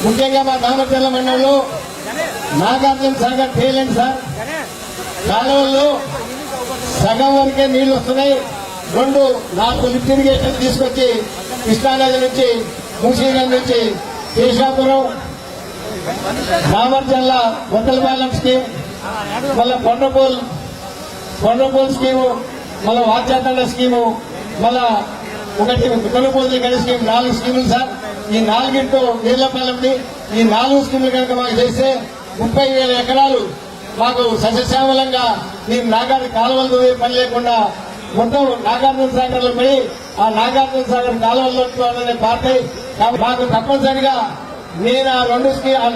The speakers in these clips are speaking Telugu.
ముఖ్యంగా మా దామరచర్ల మండలంలో నాగార్జున సాగర్ తేలండి సార్. కాలువల్లో సగం వరకే నీళ్లు వస్తున్నాయి. 4 లిఫ్ట్ ఇరిగేషన్ తీసుకొచ్చి కృష్ణానది నుంచి, మూసీనది నుంచి కేశాపురం, దామరచర్ల బొత్తలపాలెం స్కీమ్, మళ్ళా కొండపోల్ స్కీము, మళ్ళా వాచ్యాతండ స్కీము, మళ్ళా ఒకటి కొనుగోలు గడి స్కీమ్ 4 స్కీములు సార్. ఈ 4 నీళ్లపాలెంది. ఈ 4 స్కీములు కనుక మాకు చేస్తే 30,000 ఎకరాలు మాకు సస్యశ్యామలంగా మేము నాగార్జున కాలువలు పని లేకుండా మొత్తం నాగార్జున సాగర్ లో పడి ఆ నాగార్జున సాగర్ కాలువల్లో పార్టీ మాకు తప్పనిసరిగా నేను ఆ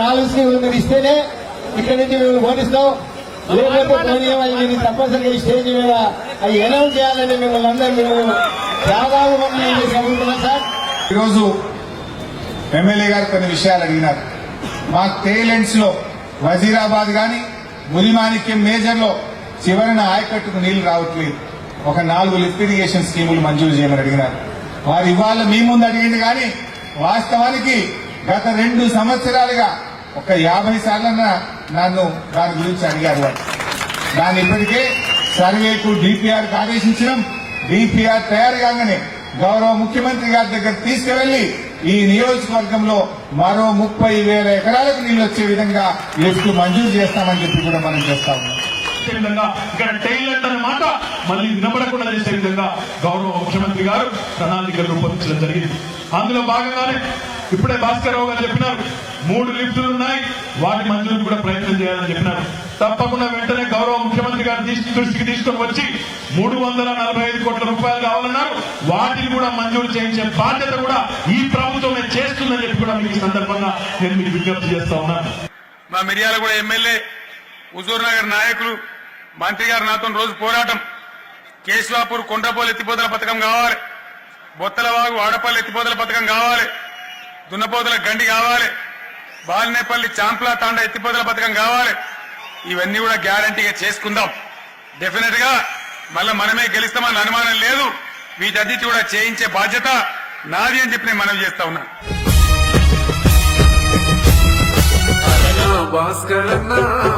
4 స్కీములు మీరు ఇస్తేనే ఇక్కడి నుంచి మేము ఓడిస్తాం. లేకపోతే మీరు తప్పనిసరిగా ఈ స్టేజ్ మీద అవి అనౌన్స్ చేయాలని మిమ్మల్ని అందరూ మేము దాదాపు చదువుతున్నాం సార్. ఈరోజు ఎమ్మెల్యే గారు కొన్ని విషయాలు అడిగినారు. మా టేలెంట్స్ లో వజీరాబాద్ గాని మురిమాణిక్యం మేజర్ లో చివరిన ఆయకట్టుకు నీళ్లు రావట్లేదు. ఒక 4 లిఫ్ట్ ఇరిగేషన్ స్కీములు మంజూరు చేయమని అడిగినారు. వారు ఇవాళ మీ ముందు అడిగింది కానీ వాస్తవానికి గత 2 సంవత్సరాలుగా ఒక 50 సార్లన్నా నన్ను దాని గురించి అడిగారు. వారు దాన్ని ఇప్పటికే సర్వేకు డిపిఆర్కు ఆదేశించడం, డిపిఆర్ తయారు కాగానే గౌరవ ముఖ్యమంత్రి గారి దగ్గర తీసుకువెళ్లి ఈ నియోజకవర్గంలో మరో 30,000 ఎకరాలకు నీళ్లు వచ్చే విధంగా లిఫ్ట్ మంజూరు చేస్తామని చెప్పి కూడా మనం చేస్తా ఉన్నాం. ఇక్కడ టైలెంట్ అనే మాట మళ్ళీ వినపడకుండా చేసే విధంగా గౌరవ ముఖ్యమంత్రి గారు ప్రణాళికలు రూపొందించడం జరిగింది. అందులో భాగంగానే ఇప్పుడే భాస్కర్ రావు గారు చెప్పినారు 3 లిఫ్టులు ఉన్నాయి, వాటి మంజూరు కూడా ప్రయత్నం చేయాలని చెప్పినారు. తప్పకుండా వెంటనే గౌరవ ముఖ్యమంత్రి గారు దృష్టికి తీసుకొని వచ్చి 345 కోట్ల రూపాయలు కావాలన్నారు. వాటిని కూడా మంజూరు చేయించే బాధ్యత కూడా ఈ ప్రభుత్వమే చేస్తుందని చెప్పి కూడా మీకు సందర్భంగా నేను మీకు విజ్ఞప్తి చేస్తా ఉన్నాను. మా మిర్యాలగూడ ఎమ్మెల్యే, హుజూర్ నగర్ నాయకులు, మంత్రి గారు నాతో రోజు పోరాటం. కేశవాపూర్ కొండపోలు ఎత్తిపోతల పథకం కావాలి, బొత్తలవాగు ఆడపల్లి ఎత్తిపోతల పథకం కావాలి, దున్నపోతల గండి కావాలి, బాలినేపల్లి చాంప్లా తాండా ఎత్తిపోతల పథకం కావాలి. ఇవన్నీ కూడా గ్యారంటీగా చేసుకుందాం. డెఫినెట్ గా మళ్ళీ మనమే గెలుస్తామని అనుమానం లేదు. వీటన్నిటి కూడా చేయించే బాధ్యత నాది అని చెప్పి నేను మనవి చేస్తా ఉన్నా. భాస్కరన్న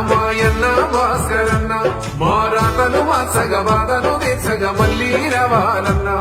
మాయన్న భాస్కరన్న మారాటలు వాసగ బాధను తీర్చగ మళ్ళీ రవాలన్నా